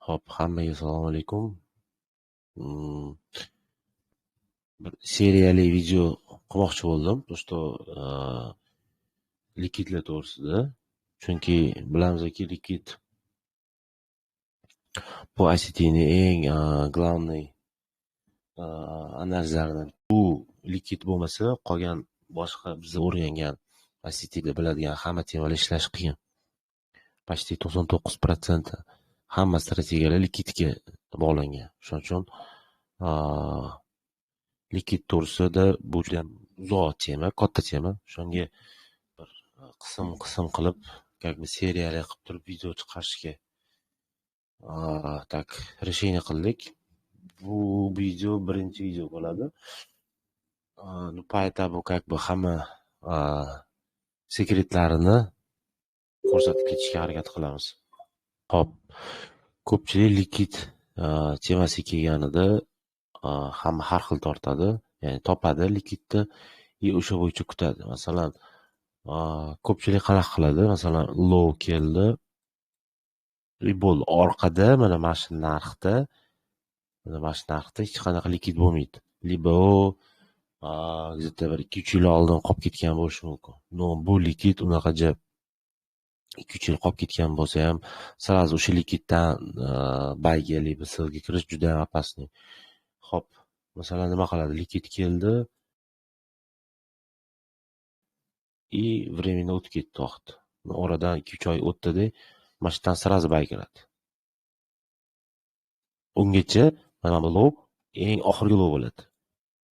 Hop, hammaga assalomu alaykum. Bir seriyali video qilmoqchi bo'ldim. Просто likidlar to'g'risida. Chunki bilamizki, likid bu ICTning eng главный analizlaridan. Bu likid bo'lmasa, qolgan boshqa biz o'rgangan ICTda biladigan hamma temalar ishlash qiyin. Почти 99% hamma strategiyalar likidga bog'langan. Shuning uchun likid to'g'risida bu juda uzoq tema, katta tema. Shunga bir qism qilib, как бы seriyali qilib turib video chiqarishga tak решение qildik. Bu video birinchi video bo'ladi. Payta bu как бы hamma sekretlarini ko'rsatib ketishga harakat qilamiz. Hop. Ko'pchilik likid temasi kelganida hamma har xil tortadi, ya'ni topadi likidni o'sha bo'yicha kutadi. Masalan, ko'pchilik qanaqa qiladi? Masalan, low keldi, bo'ldi. Orqada mana shu narxda hech qanaqa likid bo'lmaydi. Libo где-то bir 2-3 yil oldin qolib ketgan bo'lishi mumkin. No, bu likid unaqa 2-3 yil qolib ketgan bo'lsa ham, sразу o'sha likiddan bayga libo selga kirish juda ham opasniy. Hop, masalan, nima qiladi? Likid keldi и времени o'tib ketdi vaqt. Oradan 2-3 oy o'tdi-da, mashdan sразу bay kiradi. Ungacha mana bu low eng oxirgi low bo'ladi.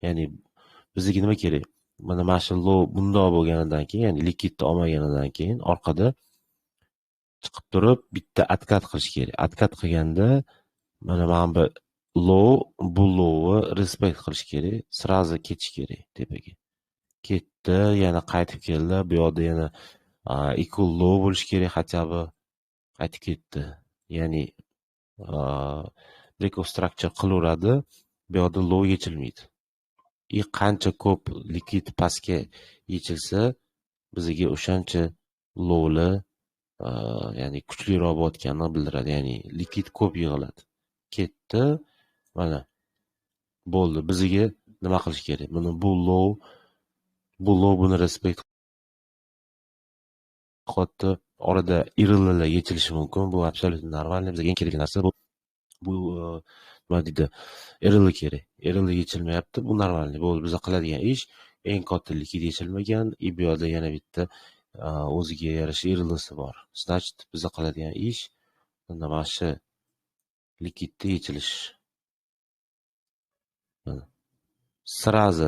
Ya'ni bizga nima kerak? Mana shu low bundoq bo'lganidan keyin, ya'ni likidni olmaganidan keyin orqada chiqib turib bitta откат qilish kerak. Откат qilganda mana bu low, bu lowni respekt qilish kerak, sразу ketish kerak tepaga. Ketdi, yana qaytib keldi. Bu yerda yana equal low bo'lish kerak, хотя бы qaytib ketdi. Ya'ni break of structure qilaveradi, bu yerda low yechilmaydi. Qancha ko'p likid pastga yechilsa, bizga o'shancha lowlar ya'ni kuchliroq bo'layotganini bildiradi. Ya'ni likid ko'p yig'iladi. Ketdi, mana bo'ldi. Bizga nima qilish kerak? Buni bu low buni respekt qildi. Orada irrlar yechilishi mumkin. Bu absolut normal. Bizga eng kerak narsa bu nima deydi? Irrlar kerak. Irrlar yechilmayapti. Bu normal. Bo'ldi. Biz qiladigan ish eng katta likid yechilmagan. Bu yerda yana bitta o'ziga yarasha irrlisi bor. Значит, biz qiladigan ish mana shu likidni yechilish. Sразу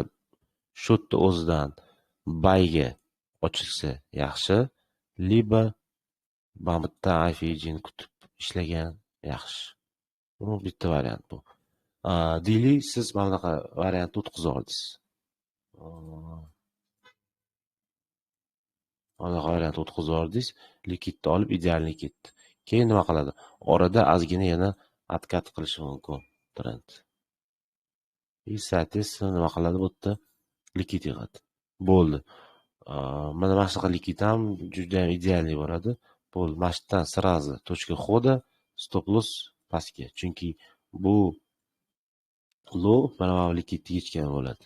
shotni o'zidan bayga ochilsa yaxshi, liba bitta IFJ'ni kutib ishlagan yaxshi. Bu bitta variant bu. Deyli siz mana bunaqa variantni o'tkazib oldingiz. Mana variant o'tkazib oldingiz, likidni olib ideal likid. Keyin nima qiladi? Orada ozgina yana откат qilishi mumkin trend. Soответственно, nima qiladi? Bu yerda likid yig'adi. Bo'ldi. Mana shunaqa likid ham juda ham idealniy bo'ladi. Bo'ldi. Mashdan sразу точка входа, stop loss pastga. Chunki bu low mana bu likidni yechgan bo'ladi.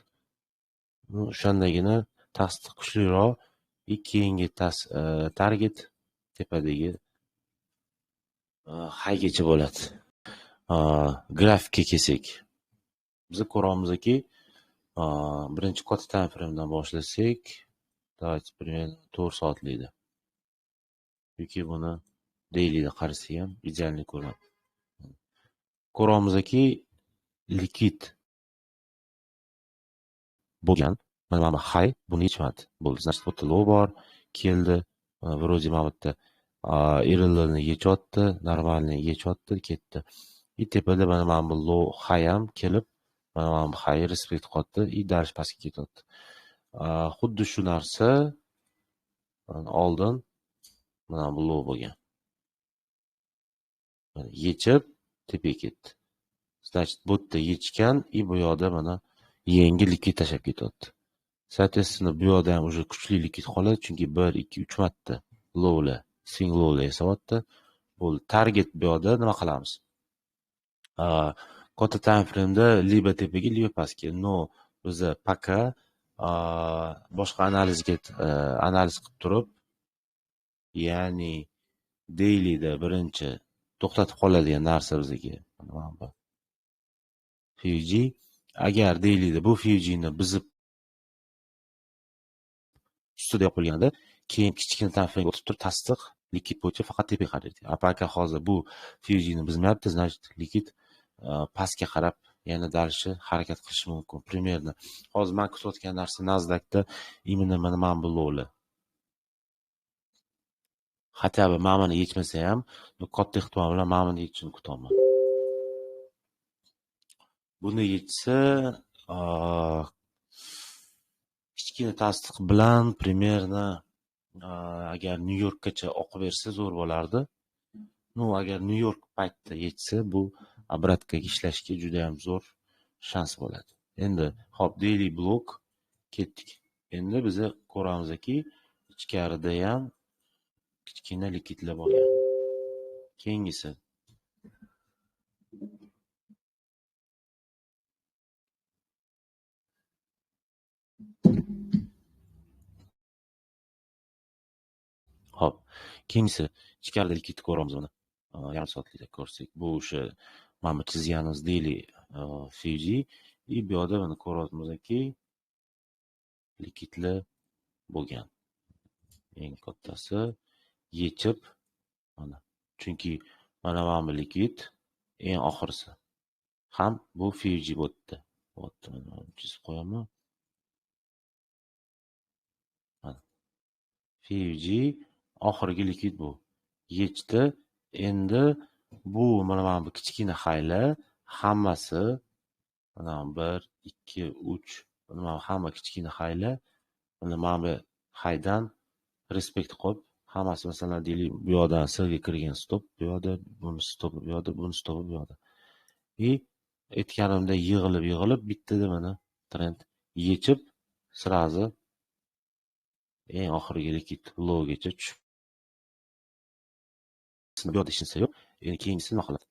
O'shandagina tasdiq kuchliroq, keyingi target tepadagi highgacha bo'ladi. Grafikga kelsak, biz ko'ramizki, birinchi katta time framedan boshlasak, davайте примерно 4 soatlikda. Yoki buni dailyda qarasak ham idealni ko'radi. Ko'ramizki, likid bo'lgan, mana bu high buni yechmadi. Bo'ldi. Значит, bu low bor, keldi, вроде mana bu yerda irrlarni yechyapti, normalni yechyapti, ketdi. Tepada mana bu low high ham kelib, mana bu high respekt qildi, daraja pastga ketyapti. Xuddi shu narsa oldin mana bu low bo'lgan. Yechib tepaga ketdi. Значит, bu yerda yechgan, bu yerda mana yangi likid tashab ketyapti. Soответственно, bu yerda ham уже kuchli likid qoladi, chunki 1, 2, 3 marta lowlar, swing lowlar yasayapti. Bo'ldi. Target bu yerda nima qilamiz? katta time frameda liba tepaga, liba pastga. No, biza paka boshqa analizga analiz qilib turib, ya'ni dailyda birinchi to'xtatib qoladigan narsa bizaga Fuji. Agar dailyda bu Fujini buzib ustida yo'q bo'lganda, keyin kichkina time frame o'tib turib tasdiq likit bo'yicha faqat tepaga qaraydi. Apaka hozir bu Fujini buzmayapti, значит likit pastga qarab yana dalishi harakat qilishi mumkin. Примерно hozir men kutayotgan narsa Nasdaqda именно mana bu lowlar. Хотя бы men buni yechmasa ham, katta ehtimol bilan men buni yechishini kutaman. Buni yechsa, kichkina tasdiq bilan примерно agar Nyu-Yorkgacha oqib bersa zo'r bo'lardi. Agar Nyu-York paytda yetsa, bu obratkaga ishlashga juda ham zo'r shans bo'ladi. Endi hop, daily blok ketdik. Endi biz ko'ramizki, ichkarida ham kichkina likitlar bo'lgan. Keyingisi hop, keyingisi ichkarida likit ko'ramiz buni. Yarim soatlik ko'rsak, bu o'sha mana chizganimiz daily Fuji. Bu yerda buni ko'ryapmizki, likitlar bo'lgan. Eng kattasi yechib mana. Chunki mana bu likit eng oxirisi. Ham bu Fuji bo'tdi. Chizib qo'yaman. Mana. Fuji oxirgi likit bu. Yechdi. Endi bu mana bu kichkina hayla hammasi mana 1 2 3 mana hamma kichkina hayla mana bu haydan respekt qo'yib, hammasi masalan deylik, bu yoqdan sirga kirgan stop, bu yoqda buni stop, bu yoqda buni stop, bu yoqda. Aytganimda yig'ilib bittada mana trend yechib sразу eng oxirgi likit lowgacha tushib. Bu yoqda ishlatsa yo'q, endi keyingisi nima qiladi?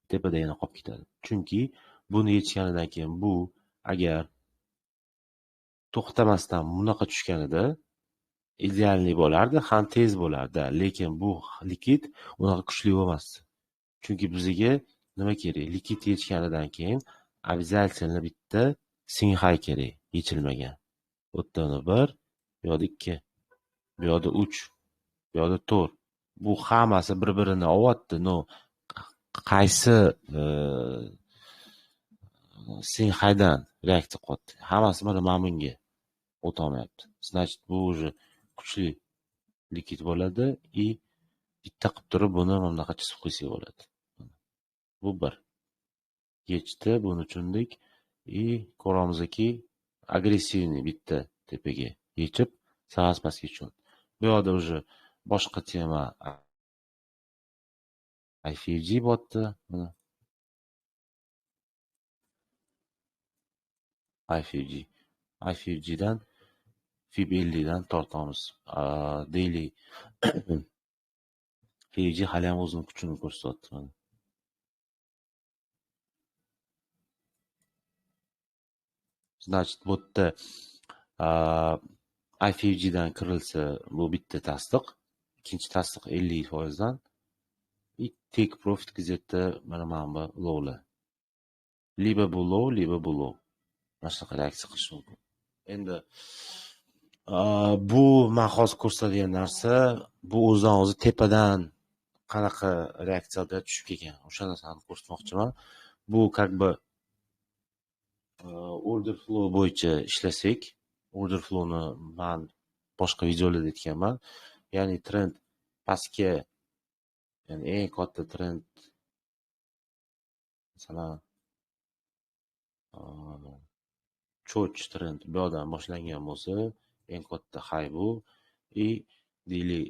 Tepada yana qolib ketadi. Chunki buni yechganidan keyin bu agar to'xtamasdan bunaqa tushganida idealniy bo'lardi, ham tez bo'lardi, lekin bu likit unaqa kuchli bo'lmasdi. Chunki bizga nima kerak? Likit yechganidan keyin обязательно bitta sinhay kerak, yechilmagan. Bu yerda 1, bu yoqda 2, bu yoqda 3, bu yoqda 4. Bu hammasi bir-birini olyapti. Qaysi sinhaydan reaksiya qilyapti? Hammasi mana bunga o'ta olmayapti. Значит, bu уже kuchli likit bo'ladi bitta qilib turib buni bunaqa chizib qo'ysak bo'ladi. Bu bir. Yechdi, buni tushundik. Ko'ramizki, agressivniy bitta tepaga yechib, sras pastga tushdi. Bu yoqda уже boshqa tema IFG botdi. Mana IFG dan FIB 50 dan tortamiz. Daily FIG hali ham o'zining kuchini ko'rsatyapti. Значит, bu yerda IFG dan kirilsa, bu bitta tasdiq, ikkinchi tasdiq 50% dan take profit gazetda mana bu lowlar. Liba bu low, liba bu low. Mana shunaqa reaksiya qilish mumkin. Endi bu men hozir ko'rsatadigan narsa, bu o'zidan o'zi tepadan qanaqa reaksiyada tushib kelgan, o'sha narsani ko'rsatmoqchiman. Bu как бы order flow bo'yicha ishlasak, order flowni men boshqa videolarda aytganman. Ya'ni trend pastga, ya'ni eng katta trend masalan cho'ch trend bu yoqdan boshlangan bo'lsa, eng katta high bu deylik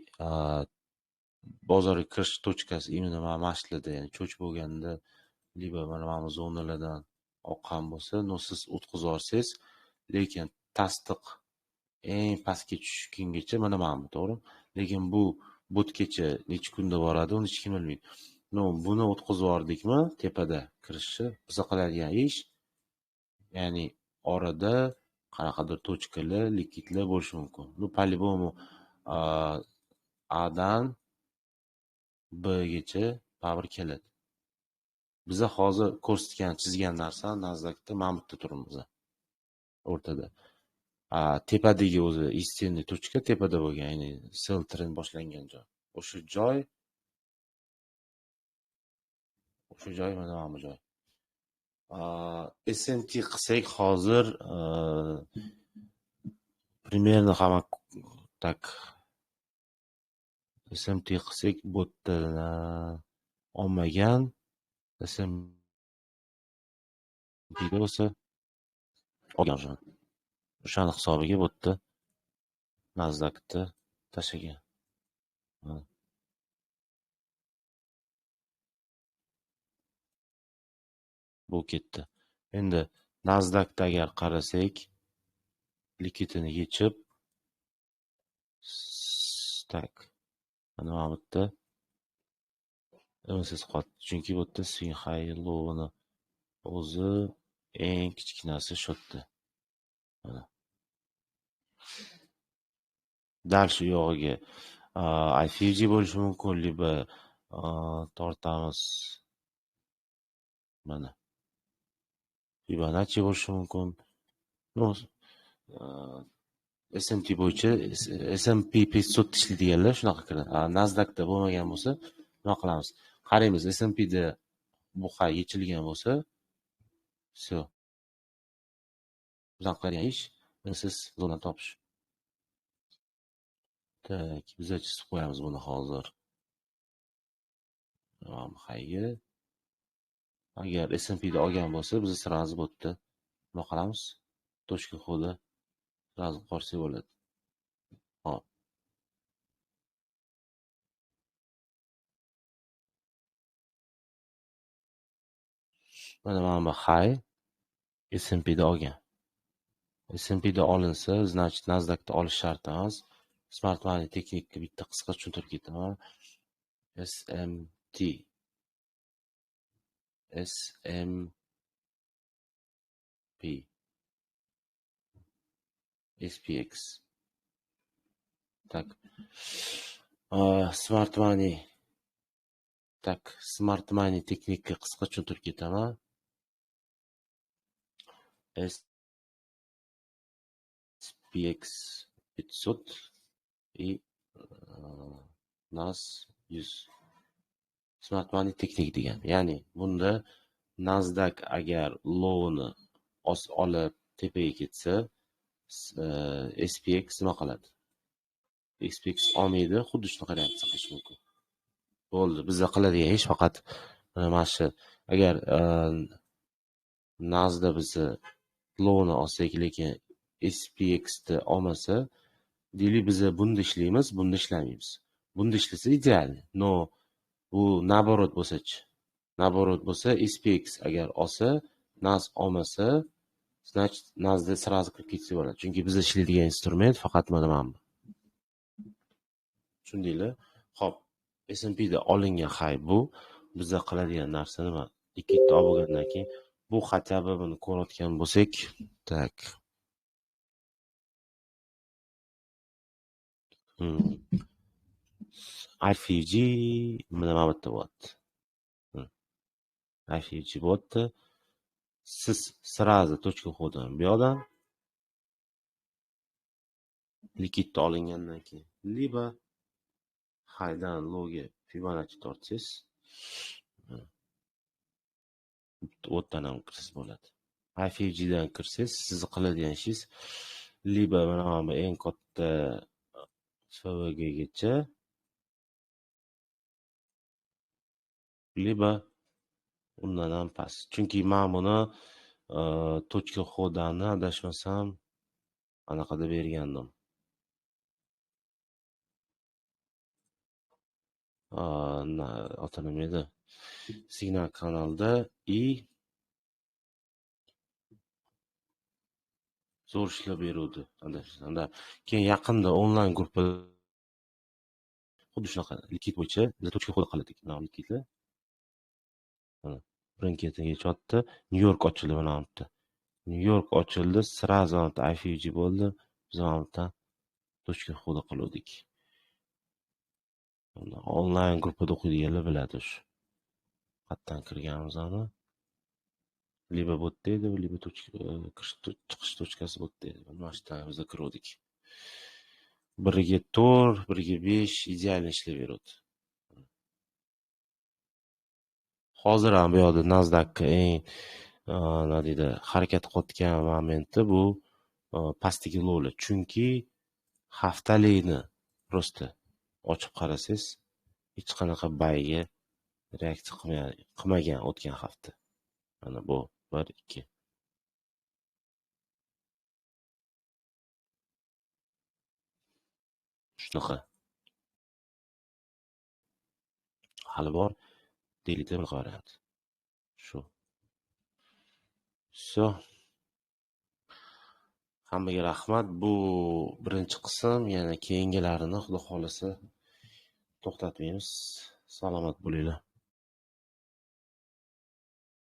bozorga kirish tochkasi именно mana shularda, ya'ni cho'ch bo'lganda liba mana bu zonalardan oqqan bo'lsa, siz o'tkazib olsangiz, lekin tasdiq eng pastga tushgungacha mana bu, to'g'ri? Lekin bu botgacha necha kunda boradi, uni hech kim bilmaydi. buni o'tkazib yubordikmi, tepada kirishi biza qiladigan ish, ya'ni orada qanaqadir tochkalar, likitlar bo'lishi mumkin. По-любому Adan Bgacha baribir keladi. Biza hozir ko'rsatgan, chizgan narsa nazdakda mana bu yerda turibmiz. O'rtada. Tepadagi o'zi истинный tochka tepada bo'lgan, ya'ni sell trend boshlangan joy. O'sha joy mana bu joy. SMT qilsak hozir примерно hamma tak SMT qilsak bu yerda olmagan SMTda bo'lsa olgan o'shani hisobiga bu yerda Nasdaqni tashlagan. Bu ketdi. Endi Nasdaqda agar qarasak, likitini yechib tak mana bu yerda imsiz qoldi. Chunki bu yerda swing high low'ni o'zi eng kichkinasi shu yerda. Mana. Dal shu yog'iga IFG bo'lishi mumkin, liba tortamiz. Mana. Fibonacci bo'lishi mumkin. S&P bo'yicha S&P 500 ishlaydiganlar shunaqa kiradi. Nasdaqda bo'lmagan bo'lsa, nima qilamiz? Qaraymiz, S&Pda bu hay yechilgan bo'lsa, все. Bizdan qiladigan ish siz zonani topish. Tak, biz chizib qo'yamiz buni hozir. Hayga. Agar S&Pda olgan bo'lsa, biz sразу bu yerda nima qilamiz? Tochka xo'da sразу qorsak bo'ladi. Hop. Mana bu high S&Pda olgan. S&Pda olinsa, значит Nasdaqda olish shart emas. Smart Money texnikni bitta qisqa tushuntirib ketaman. SMT SPX. Tak. Smart Money. Tak, Smart Money texnikni qisqa tushuntirib ketaman. SPX 500 и NAS 100. Smart Money texnik degan. Ya'ni bunda Nasdaq agar low'ni olib tepaga ketsa, SPX nima qiladi? SPX olmaydi, xuddi shunaqa reaksiya qilish mumkin. Bo'ldi, bizda qiladigan ish faqat mana shu. Agar Nasdaq bizni low'ni olsak, lekin SPX ni olmasa, deylik biz bunda ishlaymiz, bunda ishlamaymiz. Bunda ishlasa ideal. No, bu naborot bo'lsa-chi? Naborot bo'lsa, SPX agar olsa, NAS olmasa, значит Nasdaq sразу kirib ketsa bo'ladi. Chunki biz ishlaydigan instrument faqat mana bu. Tushundinglar? Xo'p, S&Pda olingan high bu. Bizda qiladigan narsa nima? Ikkita olgandan keyin bu хотя бы buni ko'rayotgan bo'lsak, tak. IFG mana bu yerda bo'lyapti. IFG bo'lyapti. Siz sразу точка входdan bu yoqdan likitni olingandan keyin liba highdan lowga Fibonacci tortsangiz, o'tdan ham kirsiz bo'ladi. IFGdan kirsangiz, siz qiladigan ishingiz liba mana bu eng katta FVG gacha, liba undan ham past. Chunki men buni точка входdan adashmasam anaqada bergandim. Oti nima edi? Signal kanalda и zo'r ishlab beruvdi. Anda keyin yaqinda onlayn gruppa xuddi shunaqa likit bo'yicha biz точка входda qildik. Mana likitlar Mana birin-ketin kechyapti. Nyu-York ochildi mana bu yerda. Nyu-York ochildi, sразу IFUG bo'ldi. Biz mana bu yerdan точка входа qiluvdik. Onlayn gruppada o'qiydiganlar biladi shu. Qayerdan kirganimizni. Liba bu yerda edi, liba chiqish точкasi bu yerda edi. Mana shu yerdan biz kiruvdik. 1ga 4, 1ga 5 ideal ishlayveradi. Hozir ham bu yoqda Nasdaqqa eng nima deydi, harakat qilayotgan momenti bu pastdagi lowlar. Chunki haftalikni просто ochib qarasangiz, hech qanaqa bayga reaksiya qilmagan o'tgan hafta. Mana bu 1 2. Shunaqa. Hali bor. Delita bir variant. Shu. So. Hammaga rahmat. Bu birinchi qism, yana keyingilarini Xudo xolasa to'xtatmaymiz. Salomat bo'linglar.